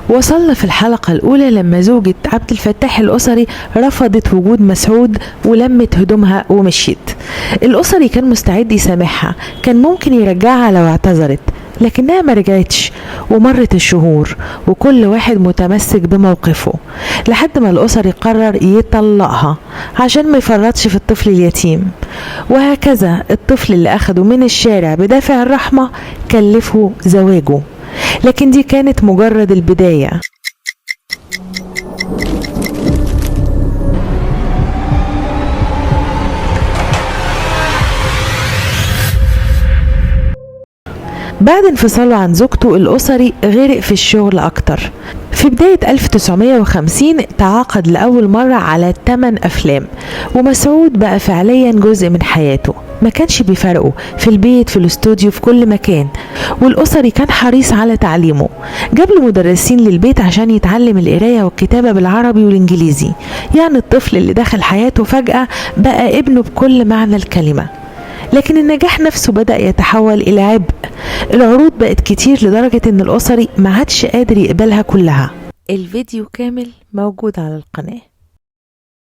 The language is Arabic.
وصلنا في الحلقة الأولى لما زوجة عبد الفتاح الأسري رفضت وجود مسعود ولمت هدومها ومشيت. الأسري كان مستعد يسامحها، كان ممكن يرجعها لو اعتذرت، لكنها ما رجعتش. ومرت الشهور وكل واحد متمسك بموقفه لحد ما الأسري قرر يطلقها عشان ما يفرطش في الطفل اليتيم. وهكذا الطفل اللي أخده من الشارع بدافع الرحمة كلفه زواجه، لكن دي كانت مجرد البداية. بعد انفصاله عن زوجته الأسري غرق في الشغل أكتر. في بداية 1950 تعاقد لأول مرة على 8 أفلام، ومسعود بقى فعليا جزء من حياته، ما كانش بيفرقه في البيت في الاستوديو في كل مكان. والأسري كان حريص على تعليمه، جاب له مدرسين للبيت عشان يتعلم القراية والكتابة بالعربي والإنجليزي. يعني الطفل اللي دخل حياته فجأة بقى ابنه بكل معنى الكلمة. لكن النجاح نفسه بدأ يتحول إلى عبء. العروض بقت كتير لدرجة إن الأسري ما عادش قادر يقبلها كلها. الفيديو كامل موجود على القناة.